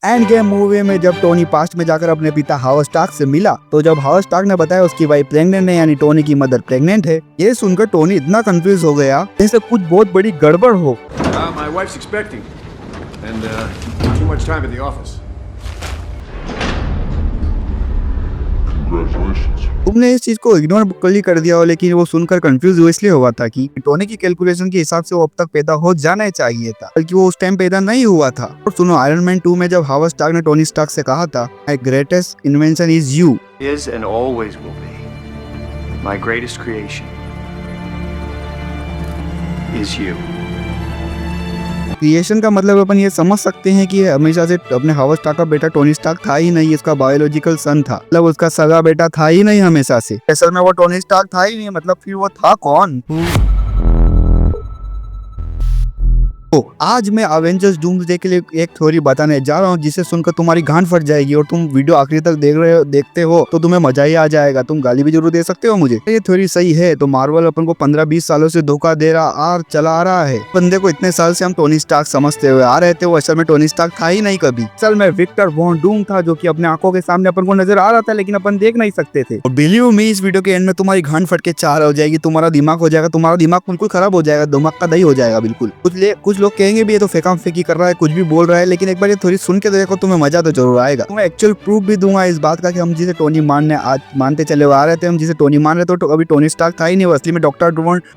End game movie में जब Tony past में जाकर अपने पिता हावर्ड स्टार्क से मिला, तो जब हावर्ड स्टार्क ने बताया उसकी वाइफ प्रेग्नेंट है, यानी टोनी की मदर प्रेग्नेंट है, ये सुनकर टोनी इतना कंफ्यूज हो गया जैसे कुछ बहुत बड़ी गड़बड़ हो। My wife's expecting, and too much time in the office. Congratulations. तुमने इस चीज को इग्नोर कल कर दिया हो, लेकिन वो सुनकर कंफ्यूज इसलिए हुआ था कि टोनी की कैलकुलेशन के हिसाब से वो अब तक पैदा हो जाना चाहिए था, बल्कि वो उस टाइम पैदा नहीं हुआ था। और सुनो, आयरन मैन 2 में जब हावर्ड स्टार्क ने टोनी स्टार्क से कहा था, my greatest invention is you, Is and always will be my greatest creation is you. Creation का मतलब अपन ये समझ सकते हैं कि हमेशा से अपने हावर्ड स्टार्क का बेटा टोनी स्टार्क था ही नहीं, इसका बायोलॉजिकल सन था, मतलब उसका सगा बेटा था ही नहीं हमेशा से। असल में वो टोनी स्टार्क था ही नहीं, मतलब फिर वो था कौन? तो आज मैं अवेंजर्स डूम्सडे के लिए एक थ्योरी बताने जा रहा हूँ, जिसे सुनकर तुम्हारी गांड फट जाएगी और तुम वीडियो आखिरी तक देखते हो तो तुम्हें मजा ही आ जाएगा। तुम गाली भी जरूर दे सकते हो मुझे। ये थ्योरी सही है तो मार्वल अपन को 15-20 सालों से धोखा दे रहा चला आ रहा है। बंदे को इतने साल से हम टोनी स्टार्क समझते हुए आ रहे थे, वो असल में टोनी स्टार्क था ही नहीं कभी। असल में विक्टर वॉन डूम था, जो की अपने आंखों के सामने अपन को नजर आ रहा था, लेकिन अपन देख नहीं सकते थे। और बिलीव मी, इस वीडियो के एंड में तुम्हारी गांड फट के चार हो जाएगी, तुम्हारा दिमाग हो जाएगा, तुम्हारा दिमाग बिल्कुल खराब हो जाएगा, दिमाग का दही हो जाएगा बिल्कुल। कुछ लोग कहेंगे भी ये तो फेंका फेंकी कर रहा है, कुछ भी बोल रहा है, लेकिन एक बार ये थोड़ी सुन के देखो, तुम्हें मजा तो जरूर आएगा। तुम्हें एक्चुअल प्रूफ भी दूंगा इस बात का कि हम जिसे टोनी मानते चले आ रहे थे, हम जिसे टोनी मान रहे थे, तो अभी टोनी स्टार्क था ही नहीं, असली में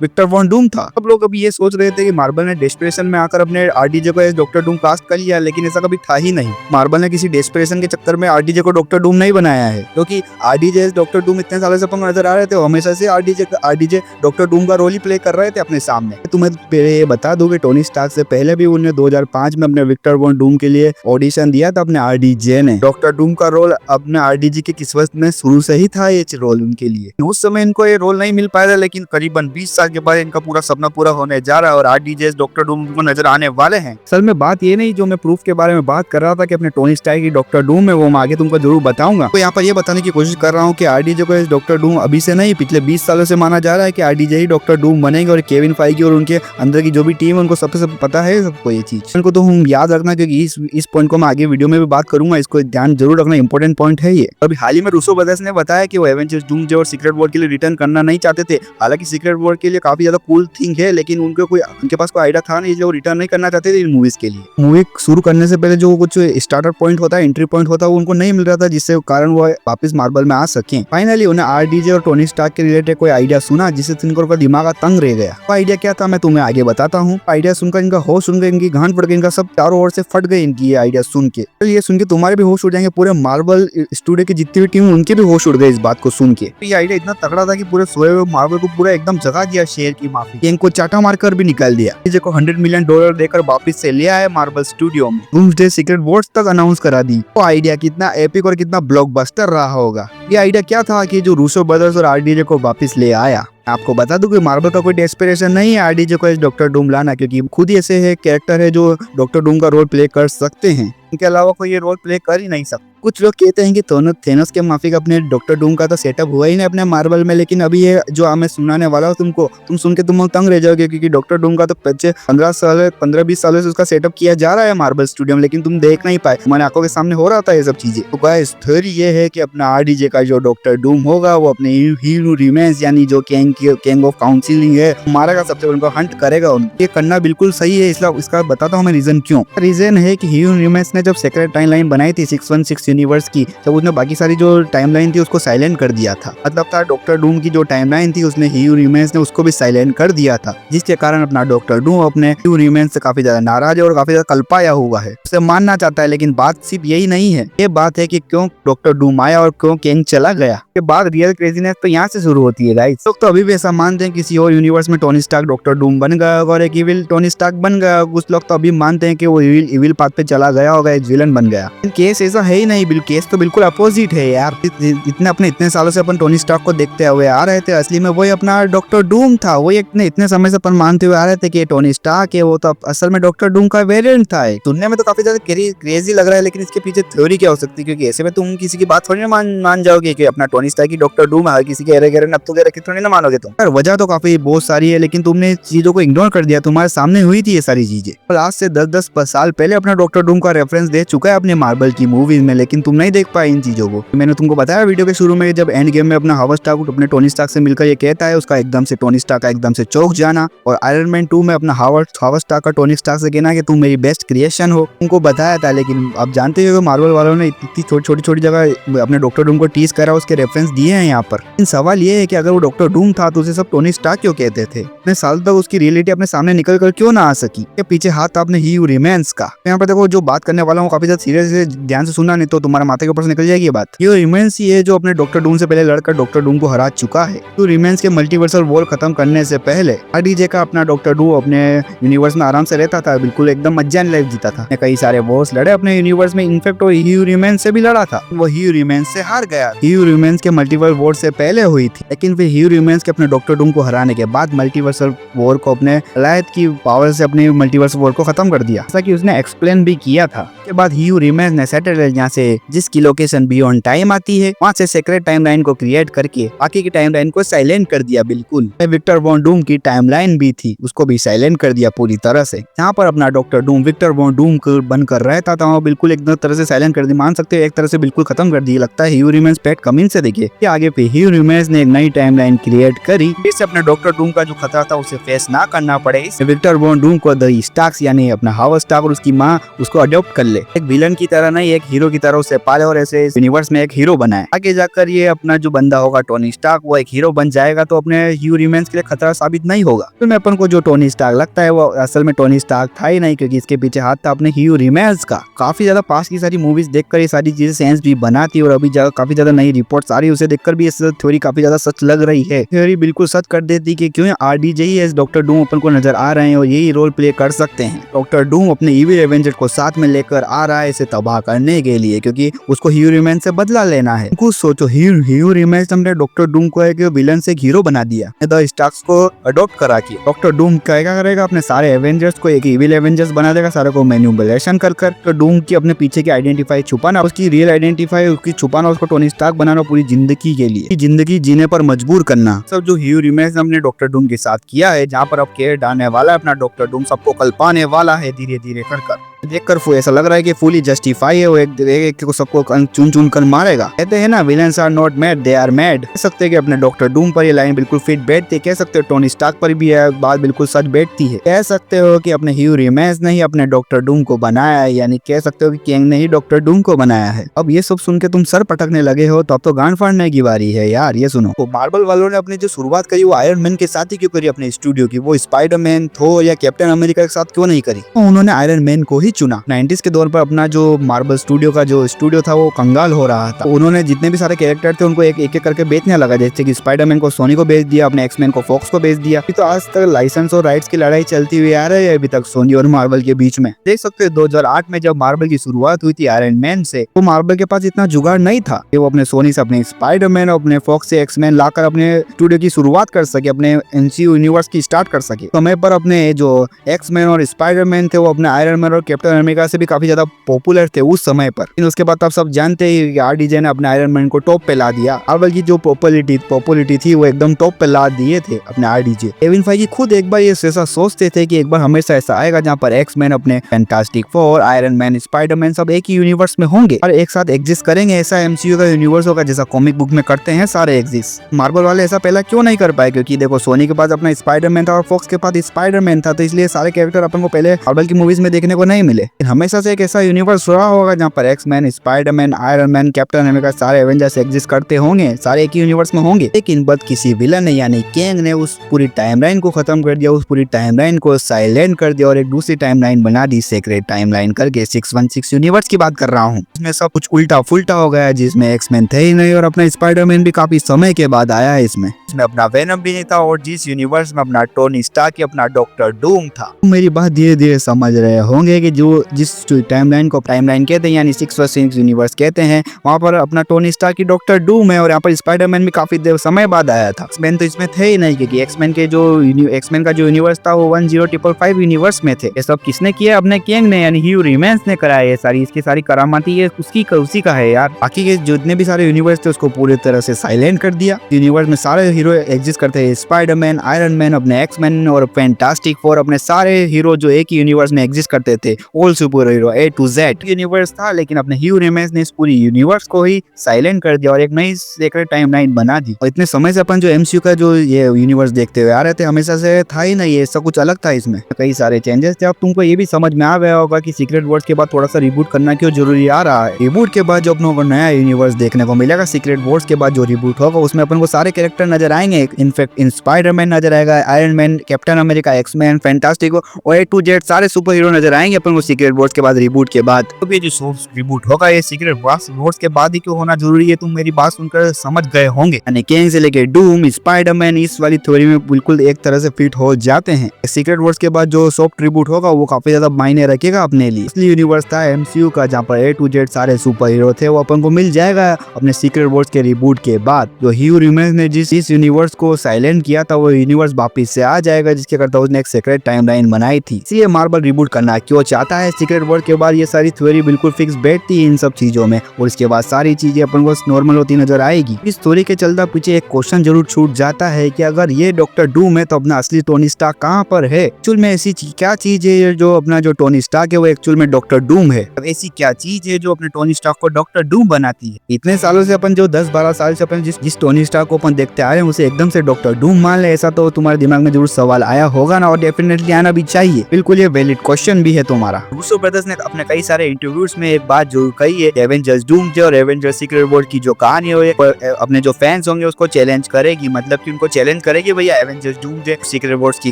विक्टर वॉन डूम था। सब लोग अभी ये सोच रहे थे कि मार्वल ने डेस्परेशन में आकर अपने आरडीजे को डॉक्टर डूम कास्ट कर लिया, लेकिन ऐसा कभी था ही नहीं। मार्वल ने किसी डेस्परेशन के चक्कर में आरडीजे को डॉक्टर डूम नहीं बनाया है, क्योंकि आरडीजे डॉक्टर डूम इतने सालों से अपन नजर आ रहे थे, हमेशा से आरडीजे डॉक्टर डूम का रोल ही प्ले कर रहे थे अपने सामने। तुम्हें ये बता दूं कि टोनी स्टार्क से पहले भी उन्होंने 2005 में अपने विक्टर वॉन डूम के लिए ऑडिशन दिया था अपने आरडीजे ने। डॉक्टर डूम का रोल अपने आरडीजे की किस्मत में शुरू से ही था ये रोल उनके लिए। उस समय इनको ये रोल नहीं मिल पाया था, लेकिन करीबन 20 साल के बाद इनका पूरा सपना पूरा होने जा रहा है और आरडीजे डॉक्टर डूम को नजर आने वाले हैं। असल में बात ये नहीं जो मैं प्रूफ के बारे में बात कर रहा था कि अपने टोनी स्टार्क की डॉक्टर डूम है, वो मैं आगे तुमको जरूर बताऊंगा। तो यहाँ पर ये बताने की कोशिश कर रहा हूँ कि आरडीजे को डॉक्टर डूम अभी से नहीं, पिछले 20 सालों से माना जा रहा है कि आरडीजे ही डॉक्टर डूम बनेंगे। और केविन फाइगी और उनके अंदर की जो भी टीम है उनको सबसे पता है सबको ये चीज। उनको तो हम याद रखना, क्योंकि इस पॉइंट को मैं आगे वीडियो में भी बात करूंगा, इसको ध्यान जरूर रखना, इंपॉर्टेंट पॉइंट है ये। अभी हाल ही में रूसो ब्रदर्स ने बताया कि वो एवेंजर्स डूम्सडे और सीक्रेट वॉर के लिए रिटर्न करना नहीं चाहते थे। हालांकि सीक्रेट वॉर के लिए काफी ज्यादा कूल थिंग है, लेकिन उनके पास कोई आइडिया था नहीं, इसलिए वो रिटर्न नहीं करना चाहते थे इन मूवीज के लिए। मूवी शुरू करने से पहले जो कुछ स्टार्टर पॉइंट होता है, एंट्री पॉइंट होता है, वो उनको नहीं मिल रहा था, जिससे कारण वो वापस मार्वल में आ सके। फाइनली उन्हें आरडीजे और टोनी स्टार्क के रिलेटेड कोई आइडिया सुना, जिससे उनका दिमाग तंग रह गया। वो आइडिया क्या था मैं तुम्हें आगे बताता हूँ। आइडिया सुनकर इनका होश सुन गए, इनकी गांड फट गई, इनका सब चारों ओर से फट गए इनकी ये आइडिया सुन के। तो ये सुन के तुम्हारे भी होश उड़ जाएंगे, पूरे मार्वल स्टूडियो की जितनी भी टीम उनके भी होश उड़ गए इस बात को सुन के। तो ये आइडिया इतना तगड़ा था कि पूरे सोए हुए मार्वल को पूरा एकदम जगा दिया शेर की माफी। इनको चाटा मारकर भी निकाल दिया। को $100 मिलियन देकर वापस से ले आए मार्वल स्टूडियो में। डूम्सडे सीक्रेट वॉर्स तक अनाउंस करा दी। वो आइडिया कितना एपिक और कितना ब्लॉकबस्टर रहा होगा। ये आइडिया क्या था कि जो रूसो ब्रदर्स और आरडीजे को वापस ले आया। आपको बता दूं कि मार्वल का कोई डेस्परेशन नहीं है आरडीजे को डॉक्टर डूम लाना, क्योंकि खुद ही ऐसे है कैरेक्टर है जो डॉक्टर डूम का रोल प्ले कर सकते हैं। इनके अलावा कोई ये रोल प्ले कर ही नहीं सकता। कुछ लोग कहते हैं कि थेनोस के माफिक अपने डॉक्टर डूम का तो सेटअप हुआ ही नहीं अपने मार्वल में, लेकिन अभी ये जो मैं सुनाने वाला हूँ तुमको, तुम सुन के तुम तंग रह जाओगे, क्योंकि डॉक्टर डूम का तो 15-20 सालों से उसका सेटअप किया जा रहा है मार्वल स्टूडियो में, लेकिन तुम देख नहीं पाए, तुम्हारे आंखों के सामने हो रहा था ये सब चीजें। तो गाइस थ्योरी ये है कि अपना आरडीजे का जो डॉक्टर डूम होगा वो अपने हीरो रिमेंस यानी जो किंग ऑफ काउंसिलिंग है मारेगा, सबसे उनको हंट करेगा। ये करना बिल्कुल सही है, इसलिए इसका बताता हूँ मैं रीजन क्यों। रीजन है कि हीरो रिमेंस ने जब सेक्रेट टाइमलाइन बनाई थी 616 यूनिवर्स की, जब उसने बाकी सारी जो टाइमलाइन थी उसको साइलेंट कर दिया था। मतलब था डॉक्टर डूम की जो टाइमलाइन थी उसने ह्यू रिमेंस ने उसको भी साइलेंट कर दिया था, जिसके कारण अपना डॉक्टर डूम अपने ह्यू रिमेंस से काफी ज्यादा नाराज है और काफी ज्यादा कल्पाया हुआ है, उसे मानना चाहता है। लेकिन बात सिर्फ यही नहीं है, ये बात है कि क्यों डॉक्टर डूम आया और क्यों किंग चला गया। के बाद रियल क्रेजीनेस तो यहाँ से शुरू होती है गाइस। लोग तो अभी भी ऐसा मानते हैं किसी और यूनिवर्स में टोनी स्टार्क डॉक्टर डूम बन गया और एक इविल टोनी स्टार्क बन गया। कुछ लोग तो अभी मानते हैं कि वो इविल पाथ पे चला गया होगा, एक विलन बन गया। केस ऐसा है ही नहीं, केस तो बिल्कुल अपोजिट है यार। इतने सालों से अपन टोनी स्टार्क को देखते हुए आ रहे थे, असली में वही अपना डॉक्टर डूम था। वो इतने समय से अपन मानते हुए आ रहे थे कि टोनी स्टार्क है, वो तो असल में डॉक्टर डूम का वेरिएंट था। सुनने में तो काफी ज्यादा क्रेजी लग रहा है, लेकिन इसके पीछे थ्योरी क्या हो सकती है? क्योंकि ऐसे में तुम किसी की बात थोड़ी ना मान जाओगे कि अपना टोनी स्टार्क की डॉक्टर डूम है, किसी के एरे नत्थु के थोड़ी ना मानोगे तुम। यार वजह तो काफी बहुत सारी है, लेकिन तुमने चीजों को इग्नोर कर दिया। तुम्हारे सामने हुई थी ये सारी चीजें। आज से 10-10 साल पहले अपना डॉक्टर डूम का रेफरेंस रेफरेंस दे चुका है अपने मार्वल की मूवीज में, लेकिन तुम नहीं देख पाए इन चीजों को। मैंने तुमको बताया वीडियो के शुरू में, जब एंड गेम में अपना हावर्ड स्टार्क अपने टोनी स्टार्क से मिलकर ये कहता है, उसका एकदम से टोनी स्टार्क का एकदम से चौंक जाना, और आयरन मैन 2 में अपना हावर्ड स्टार्क का टोनी स्टार्क से कहना कि तुम मेरी बेस्ट क्रिएशन हो, तुमको बताया था। लेकिन अब जानते हो मार्वल वालों ने इतनी छोटी छोटी जगह अपने डॉक्टर डूम को टीज करा, उसके रेफरेंस दिए हैं यहाँ पर। इन सवाल ये है कि अगर वो डॉक्टर डूम था तो उसे सब टोनी स्टार्क क्यों कहते थे? इतने साल तक उसकी रियलिटी अपने सामने निकल कर क्यों ना आ सकी? के पीछे हाथ आपने ही रिमेंस का। यहाँ पर देखो, जो बात करने वाला हूँ काफी ज्यादा सीरियस है, ध्यान से सुनना, नहीं तो तुम्हारे माथे के ऊपर से निकल जाएगी ये बात। ये रिमेंस ही है जो अपने डॉक्टर डूम से पहले लड़कर डॉक्टर डूम को हरा चुका है। तो रिमेंस के मल्टीवर्सल वॉर खत्म करने से पहले आरडीजे का अपना डॉक्टर डूम अपने यूनिवर्स में आराम से रहता था, बिल्कुल एकदम मजान लाइफ जीता था। कई सारे वॉर्स लड़े अपने यूनिवर्स में, इनफेक्ट वो ह्यू रिमेंस से भी लड़ा था, वो ह्यू रिमेंस से हार गया। ह्यू रिमेंस के मल्टीवर्स वॉर से पहले हुई थी, लेकिन फिर ह्यू रिमेंस के अपने डॉक्टर डूम को हराने के बाद मल्टीवर्सल वॉर को अपने अलायद की पावर से अपनी मल्टीवर्स वॉर को खत्म कर दिया, जैसा कि उसने एक्सप्लेन भी किया था। के बाद ह्यू रिमेंस ने सैटरडे जहाँ से जिसकी लोकेशन बियॉन्ड टाइम आती है, वहाँ से सेक्रेट टाइमलाइन को क्रिएट करके बाकी की टाइमलाइन को साइलेंट कर दिया। बिल्कुल विक्टर वॉन डूम की टाइमलाइन भी थी, उसको भी साइलेंट कर दिया पूरी तरह से। जहाँ पर अपना Doctor Doom Victor von Doom को बनकर रहता था, वो बिल्कुल एक तरह से साइलेंट कर दी, मान सकते हो एक तरह से बिल्कुल खत्म कर दी। लगता है ह्यू रिमेंस पेट कमिन से देखिए आगे पे ह्यू रिमेंस ने एक नई टाइमलाइन क्रिएट करी, इससे अपने डॉक्टर डूम का जो खतरा था उसे फेस ना करना पड़े। इससे विक्टर वॉन डूम को द स्टार्क्स यानी अपना हावर्ड स्टार्क और उसकी माँ उसको अडॉप्ट कर ले, एक विलन की तरह नहीं एक हीरो की तरह उसे पाले और ऐसे यूनिवर्स में एक हीरो बनाए। आगे जाकर ये अपना जो बंदा होगा टोनी स्टार्क, वो एक हीरो बन जाएगा, तो अपने ह्यू रिमेंस के लिए खतरा साबित नहीं होगा। तो मैं अपन को जो टोनी स्टार्क लगता है वो असल में टोनी स्टार्क था ही नहीं, क्योंकि इसके पीछे हाथ था अपने ह्यू रिमेंस का। काफी ज्यादा पास की सारी मूवीज देखकर ये सारी चीजें सेंस भी बनाती, और अभी काफी ज्यादा नई रिपोर्ट्स आ रही है, उसे देखकर भी ये थ्योरी काफी ज्यादा सच लग रही है। थ्योरी बिल्कुल सच कर देती कि क्यों आरडीजे ही एज डॉक्टर डूम अपन को नजर आ रहे हैं और यही रोल प्ले कर सकते हैं। डॉक्टर डूम अपने इविल एवेंजर को साथ में लेकर आ रहा है इसे तबाह करने के लिए, क्योंकि उसको ह्यू रिमेंस से बदला लेना है। कुछ सोचो, ह्यू रिमेंस ने डॉक्टर डूम को एक विलन से हीरो बना दिया, द स्टार्क्स को अडॉप्ट करा के। डॉक्टर डूम क्या करेगा, अपने सारे एवेंजर्स को एक इविल एवेंजर्स बना देगा, सारे को मैनिपुलेशन कर तो डूम की अपने पीछे की आइडेंटिफाई छुपाना, उसकी रियल आइडेंटिफाई उसकी छुपाना, उसको टोनी स्टार्क बनाना पूरी जिंदगी के लिए, जिंदगी जीने पर मजबूर करना। सब जो ह्यू रिमेंस ने अपने डॉक्टर डूम के साथ किया है, जहाँ पर अब केयर डालने वाला है अपना डॉक्टर डूम, सबको कल पाने वाला है धीरे धीरे कर देखकर ऐसा लग रहा है कि फुली जस्टिफाई है, वो एक को सबको चुन चुन कर मारेगा। कहते हैं ना, villains are not mad, they are mad. कह सकते हैं कि अपने डॉक्टर डूम पर ये लाइन बिल्कुल फिट बैठती है, कह सकते हो टोनी स्टार्क पर भी है बात बिल्कुल सच बैठती है। कह सकते हो कि अपने ह्यू रिमेंस ने ही अपने डॉक्टर डूम को बनाया है, यानी कह सकते हो कि किंग ने ही डॉक्टर डूम को बनाया है। अब ये सब सुन के तुम सर पटकने लगे हो, तो अब तो गांड फाड़ने की बारी है यार। ये सुनो, तो मार्वल वालों ने अपनी जो शुरुआत करी वो आयरन मैन के साथ ही क्यों करी अपने स्टूडियो की? वो स्पाइडरमैन, थोर या कैप्टन अमेरिका के साथ क्यों नहीं करी? तो उन्होंने आयरन मैन को ही चुना। 90s के दौर पर अपना जो मार्वल स्टूडियो का जो स्टूडियो था वो कंगाल हो रहा था। उन्होंने जितने भी सारे कैरेक्टर थे उनको एक एक करके बेचने लगा, जैसे कि स्पाइडरमैन को सोनी को बेच दिया, अपने एक्समैन को फॉक्स को बेच दिया। तो आज तक लाइसेंस और राइट्स की लड़ाई चलती हुई आ रही है अभी तक सोनी और मार्वल के बीच में। देख सकते हैं 2008 में जब मार्वल की शुरुआत हुई थी आयरन मैन से, तो मार्वल के पास इतना जुगाड़ नहीं था कि वो अपने सोनी से अपने स्पाइडरमैन और अपने फॉक्स से एक्समैन लाकर अपने स्टूडियो की शुरुआत कर सके, अपने एमसीयू यूनिवर्स की स्टार्ट कर सके। समय पर अपने जो एक्समैन और स्पाइडरमैन थे वो अपने आयरन मैन और कैप्टन अमेरिका से भी काफी ज्यादा पॉपुलर थे उस समय पर। लेकिन उसके बाद आप सब जानते ही आरडीजे ने अपने आयरन मैन को टॉप पे ला दिया। मार्वल की जो पॉपुलरिटी थी वो एकदम टॉप पे ला दिए थे अपने आरडीजे। केविन फाइगी खुद एक बार ये ऐसा सोचते थे कि एक बार हमेशा ऐसा आएगा जहाँ पर एक्समैन, अपने fantastic four, iron man, Spiderman सब एक ही यूनिवर्स में होंगे और एक साथ एग्जिस्ट करेंगे। ऐसा एमसीयू का यूनिवर्स होगा जैसा कॉमिक बुक में करते हैं सारे एग्जिस्ट। मार्वल वाले ऐसा पहला क्यों नहीं कर पाए? क्योंकि देखो, सोनी के पास अपना स्पाइडरमैन था और फॉक्स के पास स्पाइडरमैन था, तो इसलिए सारे कैरेक्टर अपन को पहले मार्वल की मूवीज में देखने को नहीं मिले। हमेशा से एक ऐसा यूनिवर्स रहा होगा जहाँ पर X Men, Spiderman, Iron Man, Captain America सारे एवेंजर्स एग्जिस्ट करते होंगे, सारे एक ही यूनिवर्स में होंगे। लेकिन बस किसी विलन ने यानी किंग ने उस पूरी टाइमलाइन को खत्म कर दिया, उस पूरी टाइमलाइन को साइलेंट कर दिया और एक दूसरी टाइमलाइन बना दी, सेक्रेट टाइमलाइन करके। 616 यूनिवर्स की बात कर रहा हूँ। इसमें सब कुछ उल्टा फुल्टा हो गया, जिसमें एक्समैन थे ही नहीं और अपना स्पाइडरमैन भी काफी समय के बाद आया है इसमें अपना वेनम भी नहीं था, और जिस यूनिवर्स में अपना टोनी स्टार्क की अपना डॉक्टर डूम था। मेरी बात धीरे धीरे समझ रहे होंगे कि जो जिस टाइमलाइन को टाइमलाइन कहते हैं यानी 616 यूनिवर्स कहते हैं, वहाँ पर अपना टोनी स्टार्क की डॉक्टर डूम है और यहाँ पर स्पाइडरमैन भी काफी देर समय बाद आया था। एक्समैन तो इसमें थे ही नहीं, क्योंकि एक्समैन का जो यूनिवर्स था वो 10555 यूनिवर्स में थे। ये सब किसने किया? अपने किंग ने यानी ह्यू रिमेंस ने कराया। ये सारी इसकी सारी करामाती ये उसी का है यार। बाकी के जितने भी सारे यूनिवर्स थे उसको पूरी तरह से साइलेंट कर दिया। यूनिवर्स में सारे हीरो एग्जिस्ट करते हैं, स्पाइडरमैन, आयरन मैन, अपने एक्समैन और फैंटास्टिक फोर, अपने सारे हीरो जो एक ही यूनिवर्स में एग्जिस्ट करते थे all super hero A to Z universe था, लेकिन अपने ह्यू रेमेस ने इस पूरी यूनिवर्स को ही साइलेंट कर दिया और एक नई सीक्रेट टाइमलाइन बना दी। और इतने समय से अपन जो MCU का जो ये यूनिवर्स देखते हुए आ रहे थे, हमेशा से था ही नहीं, ऐसा कुछ अलग था, इसमें कई सारे चेंजेस थे। अब तुमको ये भी समझ में आ गया होगा कि सीक्रेट वर्ड्स के बाद थोड़ा सा रिबूट करना क्यों जरूरी आ रहा है। रिबूट के बाद जो अपनों को नया यूनिवर्स देखने को मिलेगा, सीक्रेट वर्ड्स के बाद जो रिबूट होगा उसमें अपन को सारे कैरेक्टर नजर आएंगे। इनफैक्ट इन स्पाइडरमैन नजर आएगा, Iron Man, Captain America, X Men, fantastic और A to Z सारे सुपर हीरो नजर आएंगे अपन को सीक्रेट वर्ड्स के बाद, रिबूट के बाद। तो ये जो रिबूट होगा ये सीक्रेट वर्ड्स के बाद ही क्यों होना जरूरी है, तुम मेरी बात सुनकर समझ गए होंगे। यानी किंग से लेके डूम, स्पाइडरमैन इस वाली थ्योरी में बिल्कुल एक तरह से फिट हो जाते हैं। सीक्रेट वर्ड्स के बाद जो सॉफ्ट रिबूट होगा वो काफी ज्यादा मायने रखेगा अपने लिए। इसलिए यूनिवर्स था MCU का जहाँ पर A to Z सारे सुपर हीरो थे, वो अपन को मिल जाएगा अपने सीक्रेट वर्ड्स के रिबूट के बाद। जो ह्यू रेमेस ने जिस यूनिवर्स को साइलेंट किया था, वो यूनिवर्स वापिस से आ जाएगा, जिसके करता उसने एक सीक्रेट टाइमलाइन बनाई थी। इसलिए मार्वल रिबूट करना क्यों चाहता है सीक्रेट वर्ड के बाद, ये सारी थ्योरी बिल्कुल फिक्स बैठती है इन सब चीजों में, और इसके बाद सारी चीजें अपन को नॉर्मल होती नजर आएगी। इस थ्योरी के चलता पीछे एक क्वेश्चन जरूर छूट जाता है कि अगर ये डॉक्टर डूम है तो अपना असली टोनी स्टार्क कहाँ पर है? एक्चुअल में ऐसी क्या चीज है जो अपना जो टोनी स्टार्क है वो एक्चुअल में डॉक्टर डूम है? अब ऐसी क्या चीज है जो अपने टोनी स्टार्क को डॉक्टर डूम बनाती है? इतने सालों से अपन जो 10-12 साल से अपन जिस टोनी स्टार्क को अपन देखते आ रहे हैं उसे एकदम से डॉक्टर डूम मान ले, ऐसा तो तुम्हारे दिमाग में जरूर सवाल आया होगा ना, और डेफिनेटली आना भी चाहिए। बिल्कुल ये वैलिड क्वेश्चन भी है तुम्हारा। रूसो ब्रदर्स ने अपने कई सारे इंटरव्यूज में एक बात जरूर कही है, एवेंजर्स डूमसडे और एवेंजर्स सीक्रेट वर्ड की जो कहानी है अपने जो फैंस होंगे उसको चैलेंज करेगी, मतलब कि उनको चैलेंज करेगी भैया एवेंजर्स डूमसडे सीक्रेट वर्ड्स की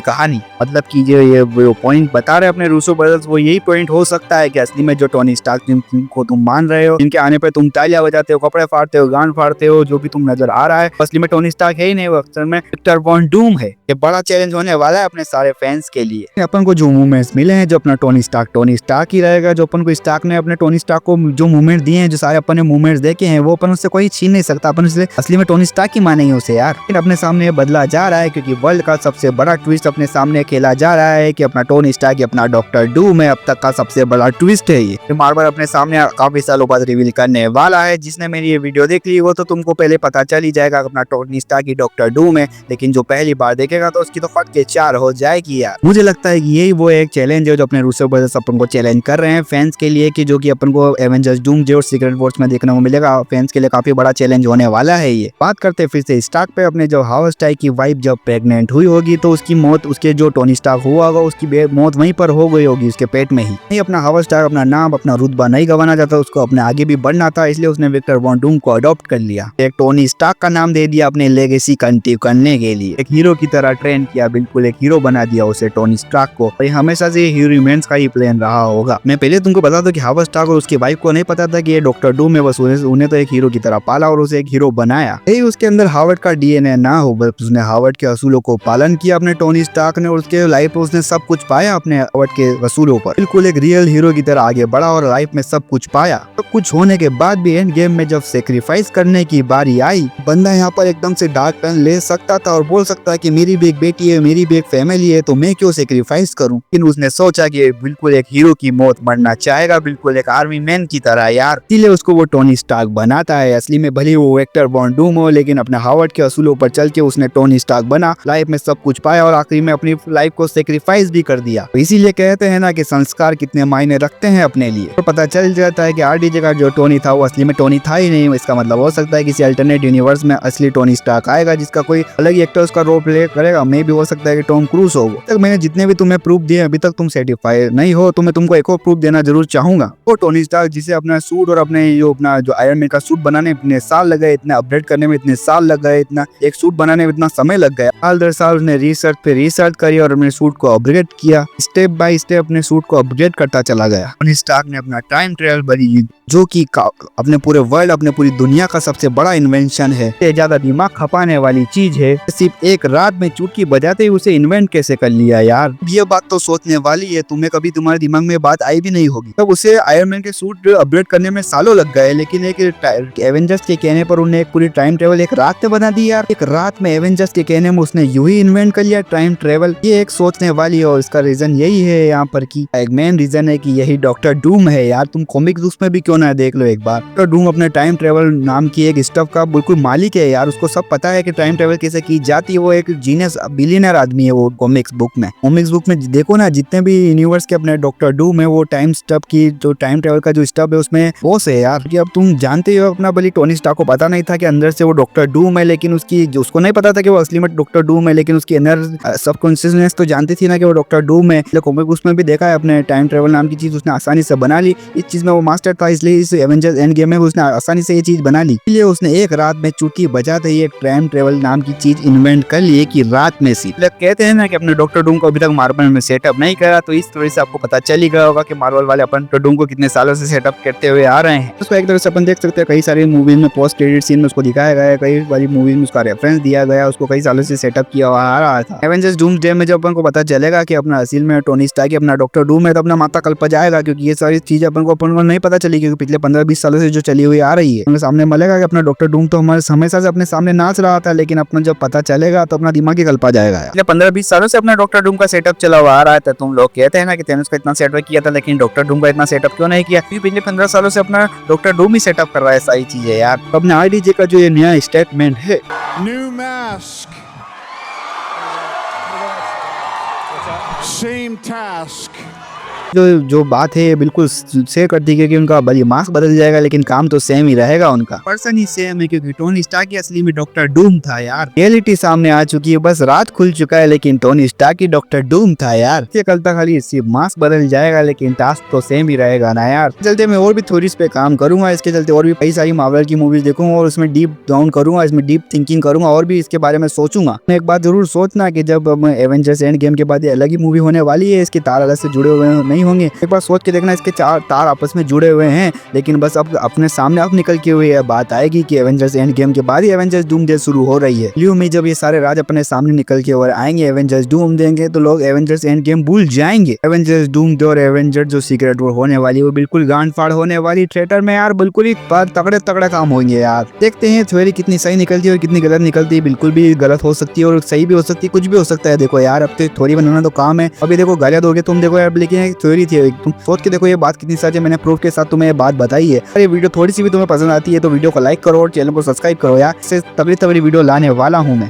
कहानी। मतलब कि जो ये पॉइंट बता रहे अपने रूसो ब्रदर्स, वो यही पॉइंट हो सकता है कि असली में जो टोनी स्टार्क को तुम मान रहे हो, जिनके आने पे तुम तालियां बजाते हो, कपड़े फाड़ते हो, गान फाड़ते हो, जो भी तुम नजर आ रहा है, असली में टोनी स्टार्क है ही नहीं, वो अक्सर में विक्टर वॉन डूम है। ये बड़ा चैलेंज होने वाला है अपने सारे फैंस के लिए। अपन को जो मूवमेंट्स मिले हैं, जो अपना टोनी स्टार्क ही रहेगा, जो अपन को स्टार्क ने अपने टोनी स्टार्क को जो मूवमेंट दिए हैं, जो सारे अपन ने मूवमेंट्स देखे हैं, वो अपन उससे कोई छीन नहीं सकता। अपन इसलिए असली में टोनी स्टार्क ही मानेंगे उसे यार। लेकिन अपने सामने ये बदला जा रहा है क्योंकि वर्ल्ड का सबसे बड़ा ट्विस्ट अपने सामने खेला जा रहा है कि अपना टोनी स्टार्क अपना डॉक्टर डूम है। अब तक का सबसे बड़ा ट्विस्ट है ये मार्वल अपने सामने काफी सालों बाद रिवील करने वाला है। जिसने मेरी ये वीडियो देख ली वो तो तुमको पहले पता चल ही जाएगा अपना टोनी स्टार्क की डॉक्टर डूम है, लेकिन जो पहली बार देखेगा तो उसकी तो फट के 4 हो जाएगी यार। मुझे लगता है कि यही वो एक चैलेंज है जो अपने रूसो ब्रदर्स अपन को चैलेंज कर रहे हैं फैंस के लिए, कि जो कि अपन को एवेंजर्स डूमसडे और सीक्रेट वर्ड्स में देखने को मिलेगा। फैंस के लिए काफी बड़ा चैलेंज होने वाला है ये। बात करते फिर से स्टार्क पे। अपने जो हावर्ड स्टार्क की वाइफ जब प्रेग्नेंट हुई होगी तो उसकी मौत, उसके जो टोनी स्टार्क हुआ होगा उसकी मौत वहीं पर हो गई होगी, उसके पेट में ही। नहीं, अपना हावर्ड स्टार्क अपना नाम, अपना रुतबा नहीं गंवाना चाहता, उसको अपने आगे भी बढ़ना था, इसलिए उसने विक्टर वॉन डूम को अडॉप्ट कर लिया। एक टोनी स्टार्क का नाम दे दिया अपने लेगेसी कंटिन्यू करने के लिए। एक हीरो की तरह ट्रेन किया, बिल्कुल एक हीरो बना दिया उसे टोनी स्टार्क को। और हमेशा से हीरो रिमेंस का ही प्लान रहा होगा। मैं पहले तुमको बता दूं कि हावर्ड स्टार्क और उसकी वाइफ को नहीं पता था कि ये डॉक्टर डूम है, बस उन्हें तो एक हीरो की तरह पाला और उसे एक हीरो बनाया। यही उसके अंदर हावर्ड का DNA ना हो, बस उसने हावर्ड के असूलों को पालन किया अपने टोनी स्टार्क ने, और उसके लाइफ में उसने सब कुछ पाया अपने हावर्ड के असूलों पर। बिल्कुल एक रियल हीरो की तरह आगे बढ़ा और लाइफ में सब कुछ पाया। तो कुछ होने के बाद भी एंड गेम में जब सेक्रीफाइस करने की बारी आई, बंदा यहाँ पर एकदम से डार्क टर्न ले सकता था और बोल सकता है कि मेरी भी एक बेटी है, मेरी भी एक फैमिली है, तो मैं क्यों सेक्रीफाइस करूं। लेकिन उसने सोचा कि बिल्कुल एक हीरो की मौत मरना चाहेगा, बिल्कुल एक आर्मी मैन की तरह यार, इसलिए उसको वो टोनी स्टार्क बनाता है। असली में भले वो विक्टर वॉन डूम हो, लेकिन अपने हावर्ड के असूलों पर चल के उसने टोनी स्टार्क बना, लाइफ में सब कुछ पाया और आखिरी में अपनी लाइफ को सेक्रीफाइस भी कर दिया। तो इसीलिए कहते हैं ना कि संस्कार कितने मायने रखते हैं अपने लिए। तो पता चल जाता है कि RDJ का जो टोनी था वो असली में टोनी था ही नहीं। इसका मतलब हो सकता है किसी अल्टरनेट यूनिवर्स में असली टोनी स्टार्क आएगा, जिसका कोई अलग ही एक्टर उसका रोल प्ले करेगा। मे भी हो सकता है कि टॉम क्रूज हो। तक मैंने जितने भी तुम्हें प्रूफ दिए अभी तक तुम सेटिस्फाइड नहीं हो, तो मैं तुमको एक और प्रूफ देना जरूर चाहूंगा। वो टोनी स्टार्क जिसे अपना सूट और अपने जो आयरन मैन का सूट बनाने में इतने साल लग गए, इतने अपडेट करने में इतने साल लग गए, इतना एक सूट बनाने में इतना समय लग गया, साल दर साल उसने रिसर्च पे रिसर्च करी और अपने सूट को अपग्रेड किया। स्टेप बाय स्टेप अपने सूट को अपग्रेड करता चला गया। टोनी स्टार्क ने अपना टाइम ट्रेवल बनी, जो कि अपने पूरे वर्ल्ड, अपने पूरी दुनिया का सबसे बड़ा इन्वेंशन है। ये ज्यादा दिमाग खपाने वाली चीज है। सिर्फ एक रात में चुटकी बजाते ही उसे इन्वेंट कैसे कर लिया यार। ये बात तो सोचने वाली है, तुम्हें कभी तुम्हारे दिमाग में बात आई भी नहीं होगी। तब उसे आयरन मैन के सूट अपग्रेड करने में सालों लग गए, लेकिन एक एवेंजर्स के कहने पर उन्हें एक पूरी टाइम ट्रेवल एक रात में बना दी यार। एक रात में एवेंजर्स के कहने में उसने यूं ही इन्वेंट कर लिया टाइम ट्रेवल। ये एक सोचने वाली है और इसका रीजन यही है यहाँ पर की एक मेन रीजन है कि यही डॉक्टर डूम है यार। तुम कॉमिक्स उसमें भी क्यों ना देख लो एक बार। डॉक्टर डूम अपने टाइम ट्रेवल नाम की एक स्टफ का बिल्कुल मालिक है यार। उसको सब पता है कि टाइम ट्रेवल कैसे की जाती है। वो एक जीनियस बिलियनर आदमी है वो। कॉमिक्स बुक में देखो ना, जितने भी यूनिवर्स के अपने डॉक्टर डूम है वो टाइम स्टफ की जो टाइम ट्रेवल का जो स्टफ है उसमें बॉस है यार। कि अब तुम जानते हो अपना भली टोनी स्टार्क को पता नहीं था कि अंदर से वो डॉक्टर डूम है, लेकिन उसकी जो उसको नहीं पता था कि वो असली में डॉक्टर डूम है, लेकिन उसकी अंदर सबकॉन्शियसनेस तो जानती थी ना कि वो डॉक्टर डूम है। कॉमिक बुक्स में भी देखा है अपने टाइम ट्रेवल नाम की चीज उसने आसानी से बना ली। इस चीज में वो मास्टर था, इसलिए इस एवेंजर्स एंड गेम में उसने आसानी से ये चीज बना ली। इसलिए उसने एक रात में चुटकी बजाते ही एक टाइम ट्रेवल नाम की चीज इन्वेंट कर ली कि रात में सी कहते हैं ना कि अपने डॉक्टर डूम को अभी तक मार्वल में सेटअप नहीं करा, तो इस तरह से आपको पता चल ही गया होगा कि मार्वल वाले अपन डॉक्टर डूम को कितने सालों से सेटअप करते हुए आ रहे हैं। उसको एक तरह से अपन देख सकते हैं कई सारी मूवीज में पोस्ट क्रेडिट सीन में उसको दिखाया गया है, कई सारी मूवीज में उसका रेफरेंस दिया गया, उसको कई सालों से सेटअप किया हुआ आ रहा था। एवेंजर्स डूम्सडे में जब अपन को पता चलेगा कि अपना असल में टोनी स्टार्क अपना डॉक्टर डूम है, तो अपना माथा कल्प जाएगा, क्योंकि ये सारी चीजें अपन को नहीं पता चली, क्योंकि पिछले 15-20 सालों से जो चली हुई आ रही है। हमें सामने मिलेगा कि अपना डॉक्टर डूम तो हमारे हमेशा से अपने सामने नाच रहा था, लेकिन अपना जब पता चलेगा तो अपना दिमाग ही कल्पा जाएगा। पिछले 15-20 सालों से अपना डॉक्टर डूम का सेटअप चला हुआ आ रहा है। तुम लोग कहते हैं ना कि थैनोस का इतना सेटअप किया था, लेकिन डॉक्टर डूम का इतना सेटअप क्यों नहीं किया? क्योंकि पिछले 15 सालों से अपना डॉक्टर डूम ही सेटअप कर रहा है सारी चीजें यार। अपने आईडीजे का जो ये नया स्टेटमेंट है, New mask. Same task. जो बात है ये बिल्कुल शेयर कर दी गई कि उनका भले मास्क बदल जाएगा लेकिन काम तो सेम ही रहेगा, उनका पर्सन ही सेम है, क्योंकि टोनी स्टार्क असली में डॉक्टर डूम था यार। रियलिटी सामने आ चुकी है, बस रात खुल चुका है, लेकिन टोनी स्टार्क ही डॉक्टर डूम था यार। ये कल तक खाली सिर्फ मास्क बदल जाएगा लेकिन टास्क तो सेम ही रहेगा ना यार। चलते मैं और भी थ्योरीज पे काम करूंगा, इसके चलते और भी कई सारी मार्वल की मूवीज देखूंगा और उसमें डीप डाउन करूंगा, इसमें डीप थिंकिंग करूंगा और भी इसके बारे में सोचूंगा। एक बात जरूर सोचना कि जब एवेंजर्स एंड गेम के बाद ये अलग ही मूवी होने वाली है, इसके तार अलग से जुड़े हुए नहीं होंगे। एक बार सोच के देखना, इसके चार तार आपस में जुड़े हुए हैं, लेकिन बस अब अपने सामने अब निकल के हुए बात आएगी कि एवेंजर्स एंड गेम के बाद ही एवेंजर्स डूम्सडे शुरू हो रही है। लियो में जब ये सारे राज अपने सामने निकल के और आएंगे एवेंजर्स डूम देंगे, तो लोग एवेंजर्स एंड गेम भूल जाएंगे। एवेंजर्स डूम्सडे और एवेंजर्स जो सीक्रेट वॉर होने वाली है वो बिल्कुल गांड फाड़ होने वाली। थिएटर में यार बिल्कुल ही तगड़े काम होंगे यार। देखते हैं थ्योरी कितनी सही निकलती है और कितनी गलत निकलती है। बिल्कुल भी गलत हो सकती है और सही भी हो सकती है, कुछ भी हो सकता है। देखो यार, अब तो थ्योरी बनाना तो काम है। अभी देखो गालियां दोगे तुम, देखो यार, लेकिन एक थ्योरी थी, तुम सोच के देखो ये बात कितनी सच है। मैंने प्रूफ के साथ तुम्हें ये बात बताई है। अरे वीडियो थोड़ी सी भी तुम्हें पसंद आती है तो वीडियो को लाइक करो और चैनल को सब्सक्राइब करो यार। इससे तगड़ी वीडियो लाने वाला हूँ मैं।